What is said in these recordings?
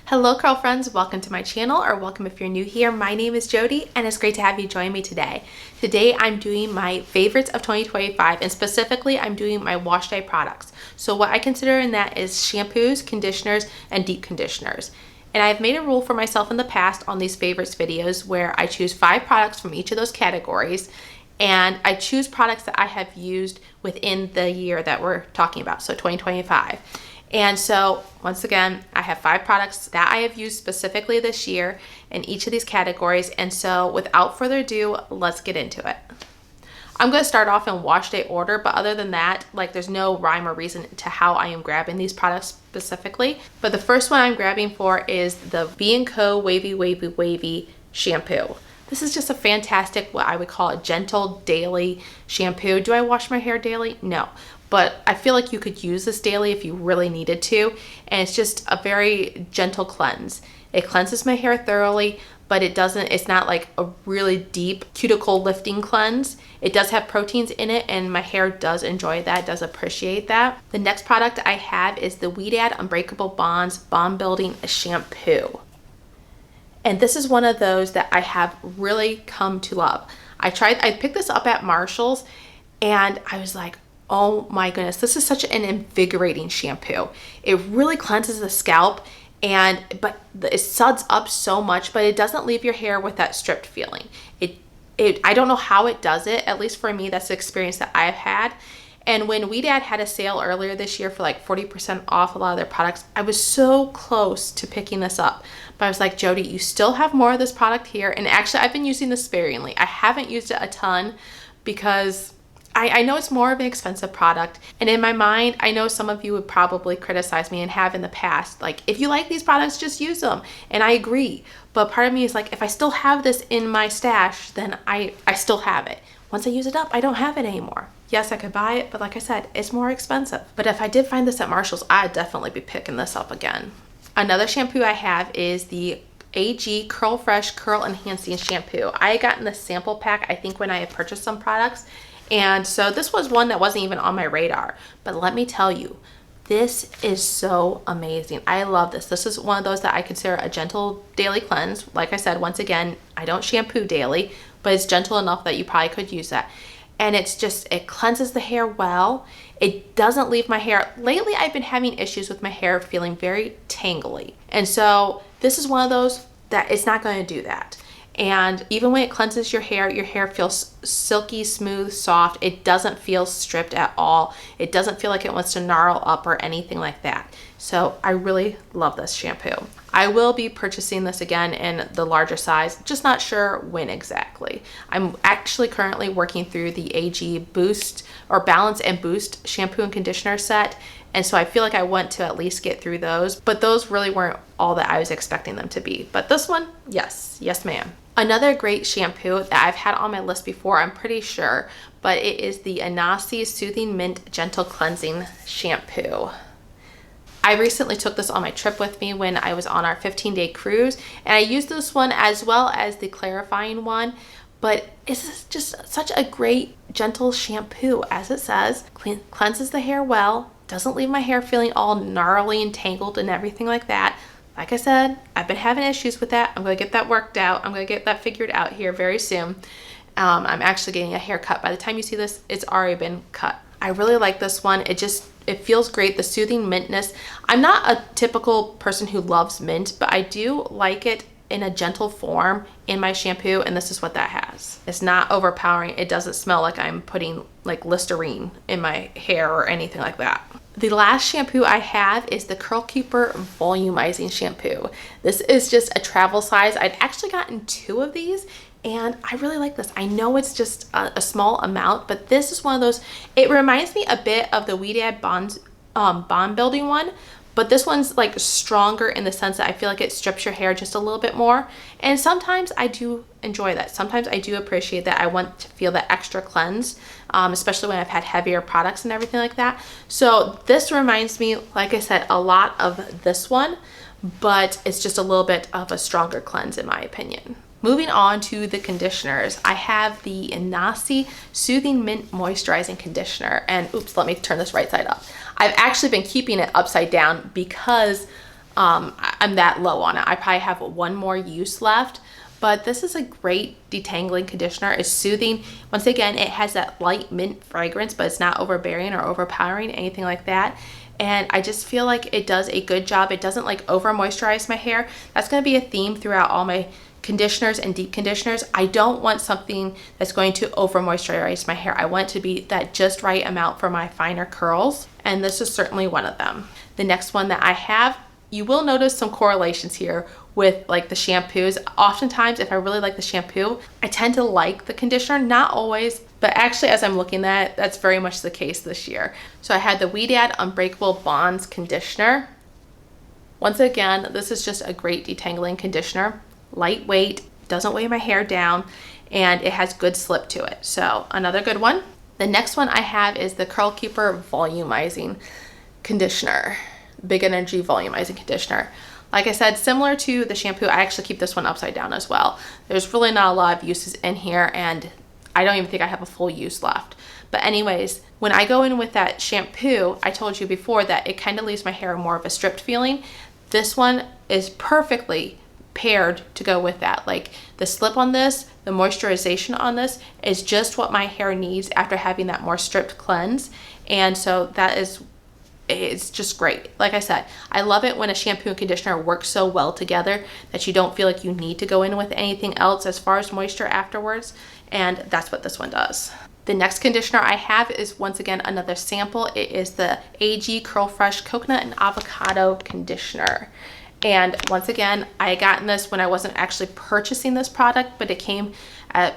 Hello curl friends, welcome to my channel, or welcome if you're new here. My name is Jody and it's great to have you join me today. Today I'm doing my favorites of 2025 and specifically I'm doing my Washday products. So what I consider in that is shampoos, conditioners, and deep conditioners. And I've made a rule for myself in the past on these favorites videos where I choose 5 products from each of those categories and I choose products that I have used within the year that we're talking about, so 2025. And so once again, I have 5 products that I have used specifically this year in each of these categories. And so without further ado, let's get into it. I'm going to start off in wash day order, but other than that, there's no rhyme or reason to how I am grabbing these products specifically. But the first one I'm grabbing for is the Biig Co Wavy Shampoo. This is just a fantastic, what I would call a gentle daily shampoo. Do I wash my hair daily? No. But I feel like you could use this daily if you really needed to. And it's just a very gentle cleanse. It cleanses my hair thoroughly, but it's not like a really deep cuticle lifting cleanse. It does have proteins in it and my hair does enjoy that, does appreciate that. The next product I have is the Ouidad Unbreakable Bond Building Shampoo. And this is one of those that I have really come to love. I picked this up at Marshall's and I was like, oh my goodness, this is such an invigorating shampoo. It really cleanses the scalp but it suds up so much, but it doesn't leave your hair with that stripped feeling. I don't know how it does it. At least for me, that's the experience that I've had. And when Ouidad had a sale earlier this year for like 40% off a lot of their products, I was so close to picking this up. But I was like, Jody, you still have more of this product here. And actually, I've been using this sparingly. I haven't used it a ton because I know it's more of an expensive product. And in my mind, I know some of you would probably criticize me and have in the past. Like, if you like these products, just use them. And I agree. But part of me is like, if I still have this in my stash, then I still have it. Once I use it up, I don't have it anymore. Yes, I could buy it, but like I said, it's more expensive. But if I did find this at Marshall's, I'd definitely be picking this up again. Another shampoo I have is the AG Curl Fresh Curl Enhancing Shampoo. I got in the sample pack, I think, when I had purchased some products. And so this was one that wasn't even on my radar. But let me tell you, this is so amazing. I love this. This is one of those that I consider a gentle daily cleanse. Like I said, once again, I don't shampoo daily, but it's gentle enough that you probably could use that. And it cleanses the hair well. It doesn't leave my hair. Lately, I've been having issues with my hair feeling very tangly. And so this is one of those that it's not going to do that. And even when it cleanses your hair feels silky, smooth, soft. It doesn't feel stripped at all. It doesn't feel like it wants to gnarl up or anything like that. So I really love this shampoo. I will be purchasing this again in the larger size, just not sure when exactly. I'm actually currently working through the AG Boost or Balance and Boost shampoo and conditioner set. And so I feel like I want to at least get through those, but those really weren't all that I was expecting them to be. But this one, yes ma'am. Another great shampoo that I've had on my list before, I'm pretty sure, but it is the Inahsi Soothing Mint Gentle Cleansing Shampoo. I recently took this on my trip with me when I was on our 15-day cruise, and I used this one as well as the clarifying one, but it's just such a great gentle shampoo. As it says, cleanses the hair well, doesn't leave my hair feeling all gnarly and tangled and everything like that. Like I said, I've been having issues with that. I'm going to get that worked out. I'm going to get that figured out here very soon. I'm actually getting a haircut. By the time you see this, it's already been cut. I really like this one. It feels great. The soothing mintness. I'm not a typical person who loves mint, but I do like it in a gentle form in my shampoo, and this is what that has. It's not overpowering. It doesn't smell like I'm putting like Listerine in my hair or anything like that. The last shampoo I have is the Curl Keeper Volumizing Shampoo. This is just a travel size. I'd actually gotten 2 of these and I really like this. I know it's just a small amount, but this is one of those, it reminds me a bit of the Ouidad Bond Building one, but this one's like stronger in the sense that I feel like it strips your hair just a little bit more. And sometimes I do enjoy that. Sometimes I do appreciate that. I want to feel that extra cleanse, especially when I've had heavier products and everything like that. So this reminds me, like I said, a lot of this one, but it's just a little bit of a stronger cleanse in my opinion. Moving on to the conditioners, I have the Inahsi Soothing Mint Moisturizing Conditioner. And oops, let me turn this right side up. I've actually been keeping it upside down because I'm that low on it. I probably have one more use left. But this is a great detangling conditioner. It's soothing. Once again, it has that light mint fragrance, but it's not overbearing or overpowering, anything like that. And I just feel like it does a good job. It doesn't like over moisturize my hair. That's going to be a theme throughout all my conditioners and deep conditioners. I don't want something that's going to over moisturize my hair. I want it to be that just right amount for my finer curls. And this is certainly one of them. The next one that I have, you will notice some correlations here with like the shampoos. Oftentimes, if I really like the shampoo, I tend to like the conditioner, not always, but actually as I'm looking at it, that's very much the case this year. So I had the Ouidad Unbreakable Bonds Conditioner. Once again, this is just a great detangling conditioner. Lightweight, doesn't weigh my hair down, and it has good slip to it. So another good one. The next one I have is the Curl Keeper Volumizing Conditioner. Big Energy Volumizing Conditioner. Like I said, similar to the shampoo, I actually keep this one upside down as well. There's really not a lot of uses in here, and I don't even think I have a full use left. But anyways, when I go in with that shampoo, I told you before that it kind of leaves my hair more of a stripped feeling. This one is perfectly paired to go with that. Like the slip on this, the moisturization on this is just what my hair needs after having that more stripped cleanse. And so that is, it's just great. Like I said, I love it when a shampoo and conditioner work so well together that you don't feel like you need to go in with anything else as far as moisture afterwards. And that's what this one does. The next conditioner I have is once again another sample. It is the AG Curl Fresh Coconut and Avocado Conditioner. And once again, I had gotten this when I wasn't actually purchasing this product, but it came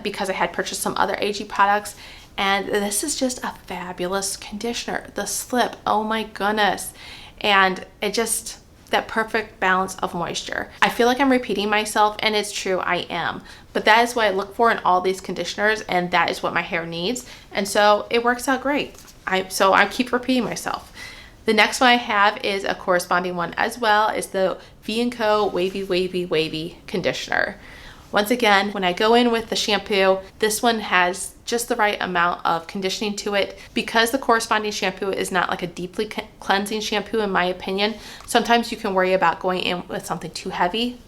because I had purchased some other AG products. And this is just a fabulous conditioner. The slip, oh my goodness. And it just, that perfect balance of moisture. I feel like I'm repeating myself, and it's true, I am. But that is what I look for in all these conditioners, and that is what my hair needs. And so it works out great. So I keep repeating myself. The next one I have is a corresponding one as well, is the Co Wavy Conditioner. Once again, when I go in with the shampoo, this one has just the right amount of conditioning to it. Because the corresponding shampoo is not like a deeply cleansing shampoo, in my opinion, sometimes you can worry about going in with something too heavy.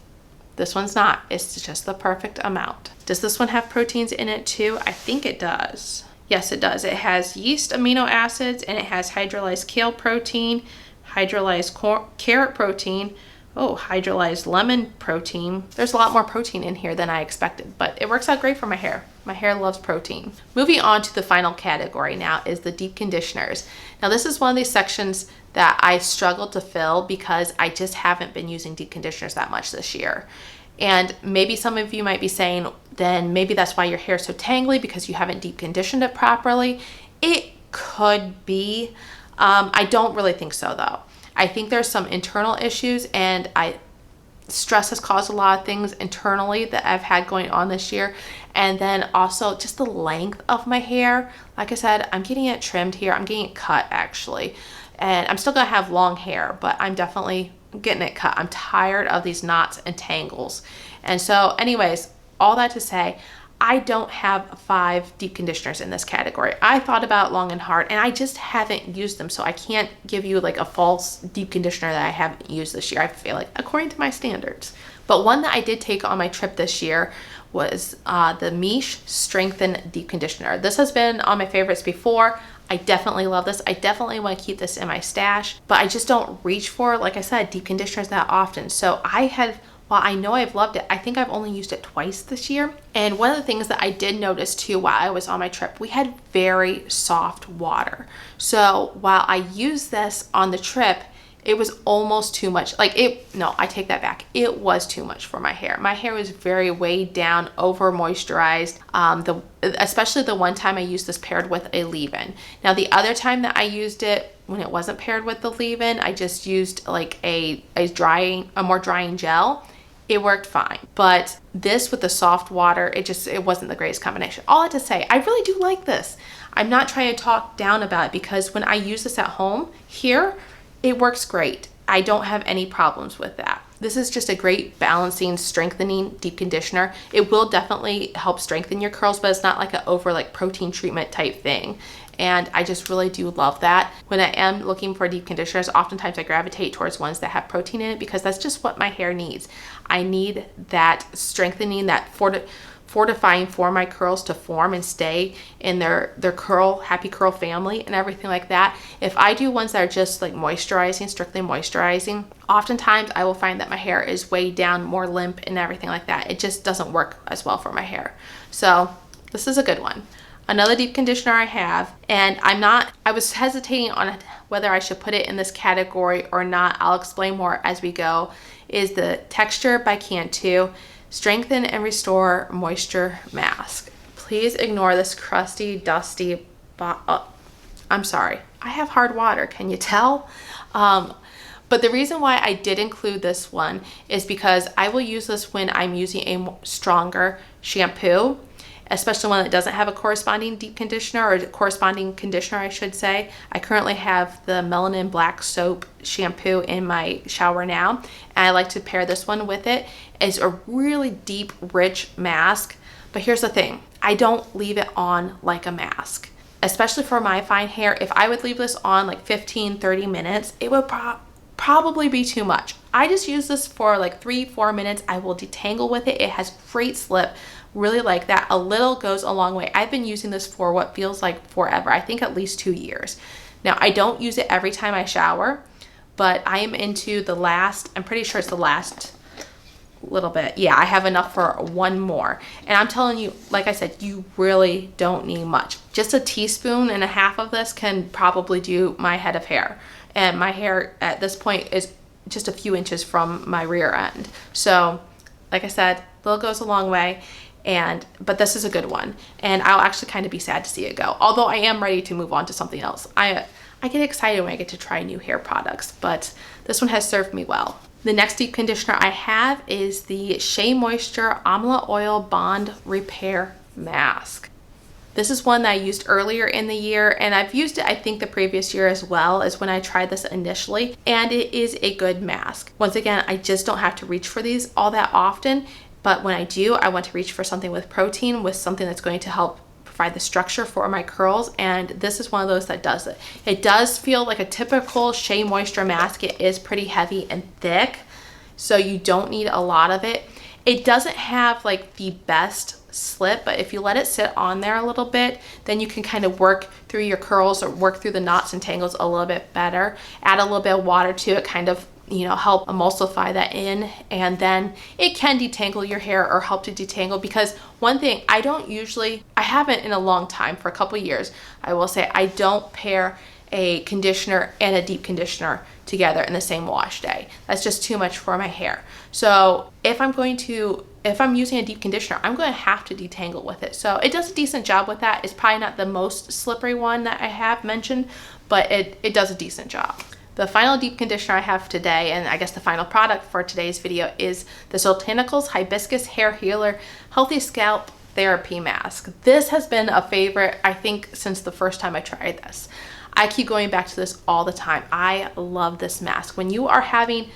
This one's not. It's just the perfect amount. Does this one have proteins in it too? I think it does. Yes, it does. It has yeast amino acids, and it has hydrolyzed kale protein, hydrolyzed carrot protein, hydrolyzed lemon protein. There's a lot more protein in here than I expected, but it works out great for my hair. My hair loves protein. Moving on to the final category now is the deep conditioners. Now this is one of these sections that I struggle to fill because I just haven't been using deep conditioners that much this year. And maybe some of you might be saying, then maybe that's why your hair is so tangly, because you haven't deep conditioned it properly. It could be. I don't really think so though. I think there's some internal issues, and stress has caused a lot of things internally that I've had going on this year. And then also just the length of my hair. Like I said, I'm getting it trimmed here. I'm getting it cut actually. And I'm still gonna have long hair, but I'm definitely getting it cut. I'm tired of these knots and tangles. And so anyways, all that to say, I don't have 5 deep conditioners in this category. I thought about it long and hard, and I just haven't used them. So I can't give you like a false deep conditioner that I haven't used this year, I feel like, according to my standards. But one that I did take on my trip this year was the Miche Strengthen Deep Conditioner. This has been on my favorites before. I definitely love this. I definitely want to keep this in my stash, but I just don't reach for, like I said, deep conditioners that often. So while I know I've loved it, I think I've only used it twice this year. And one of the things that I did notice too while I was on my trip, we had very soft water. So while I used this on the trip, it was almost too much. No, I take that back. It was too much for my hair. My hair was very weighed down, over moisturized. Especially the one time I used this paired with a leave-in. Now the other time that I used it, when it wasn't paired with the leave-in, I just used like a more drying gel. It worked fine. But this with the soft water, it wasn't the greatest combination. All I have to say, I really do like this. I'm not trying to talk down about it, because when I use this at home here, it works great. I don't have any problems with that. This is just a great balancing, strengthening deep conditioner. It will definitely help strengthen your curls, but it's not like an over like protein treatment type thing. And I just really do love that. When I am looking for deep conditioners, oftentimes I gravitate towards ones that have protein in it because that's just what my hair needs. I need that strengthening, that fortifying for my curls to form and stay in their happy curl family and everything like that. If I do ones that are just like moisturizing, strictly moisturizing, oftentimes I will find that my hair is way down, more limp and everything like that. It just doesn't work as well for my hair. So this is a good one. Another deep conditioner I have, and I was hesitating on whether I should put it in this category or not. I'll explain more as we go, is the TXTR by Cantu Strengthen and Restore Moisture Mask. Please ignore this crusty, dusty, I'm sorry. I have hard water, can you tell? But the reason why I did include this one is because I will use this when I'm using a stronger shampoo, especially one that doesn't have a corresponding deep conditioner, or corresponding conditioner, I should say. I currently have the Melanin Black Soap shampoo in my shower now, and I like to pair this one with it. It's a really deep, rich mask, but here's the thing. I don't leave it on like a mask, especially for my fine hair. If I would leave this on like 15-30 minutes, it would probably be too much. I just use this for like 3-4 minutes. I will detangle with it. It has great slip. Really like that. A little goes a long way. I've been using this for what feels like forever. I think at least 2 years. Now, I don't use it every time I shower, but I am into the last, I'm pretty sure it's the last little bit. Yeah, I have enough for one more. And I'm telling you, like I said, you really don't need much. Just a teaspoon and a half of this can probably do my head of hair. And my hair at this point is just a few inches from my rear end. So, like I said, little goes a long way. But this is a good one, and I'll actually kind of be sad to see it go. Although I am ready to move on to something else. I get excited when I get to try new hair products, but this one has served me well. The next deep conditioner I have is the Shea Moisture Amala Oil Bond Repair Mask. This is one that I used earlier in the year, and I've used it I think the previous year as well as when I tried this initially, and it is a good mask. Once again, I just don't have to reach for these all that often. But when I do, I want to reach for something with protein, with something that's going to help provide the structure for my curls. And this is one of those that does it. It does feel like a typical Shea Moisture mask. It is pretty heavy and thick, so you don't need a lot of it. It doesn't have like the best slip, but if you let it sit on there a little bit, then you can kind of work through your curls or work through the knots and tangles a little bit better. Add a little bit of water to it, kind of, you know, help emulsify that in, and then it can detangle your hair or help to detangle. Because one thing I haven't in a long time, for a couple years, I will say, I don't pair a conditioner and a deep conditioner together in the same wash day. That's just too much for my hair. So if I'm using a deep conditioner, I'm going to have to detangle with it. So it does a decent job with that. It's probably not the most slippery one that I have mentioned, but it does a decent job. The final deep conditioner I have today, and I guess the final product for today's video, is the Soultanicals Hibiscus Hair Healer Healthy Scalp Therapy Mask. This has been a favorite, I think, since the first time I tried this. I keep going back to this all the time. I love this mask. When you are having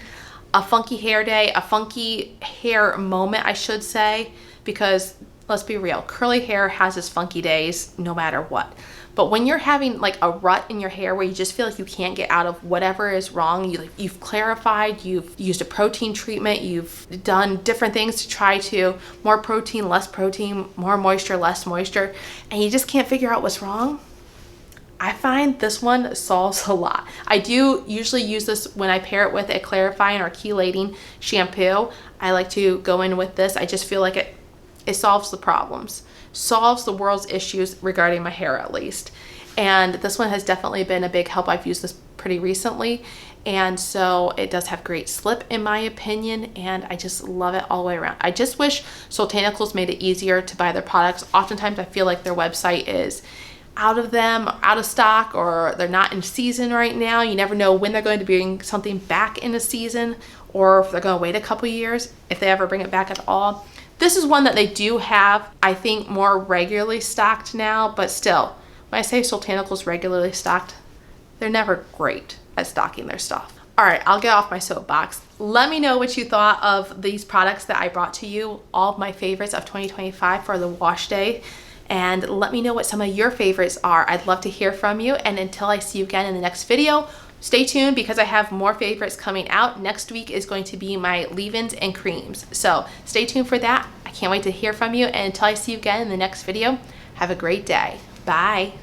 a funky hair day, a funky hair moment, I should say, because let's be real, curly hair has its funky days no matter what. But when you're having like a rut in your hair where you just feel like you can't get out of whatever is wrong, you've clarified, you've used a protein treatment, you've done different things to try to more protein, less protein, more moisture, less moisture, and you just can't figure out what's wrong, I find this one solves a lot. I do usually use this when I pair it with a clarifying or chelating shampoo. I like to go in with this. I just feel like it solves the problems, solves the world's issues regarding my hair at least. And this one has definitely been a big help. I've used this pretty recently, and so it does have great slip in my opinion, and I just love it all the way around. I just wish Soultanicals made it easier to buy their products. Oftentimes I feel like their website is out of stock, or they're not in season right now. You never know when they're going to bring something back in a season, or if they're going to wait a couple years, if they ever bring it back at all. This is one that they do have, I think, more regularly stocked now, but still, when I say Soultanicals regularly stocked, they're never great at stocking their stuff. All right, I'll get off my soapbox. Let me know what you thought of these products that I brought to you, all of my favorites of 2025 for the wash day. And let me know what some of your favorites are. I'd love to hear from you. And until I see you again in the next video, stay tuned because I have more favorites coming out. Next week is going to be my leave-ins and creams. So stay tuned for that. I can't wait to hear from you. And until I see you again in the next video, have a great day. Bye.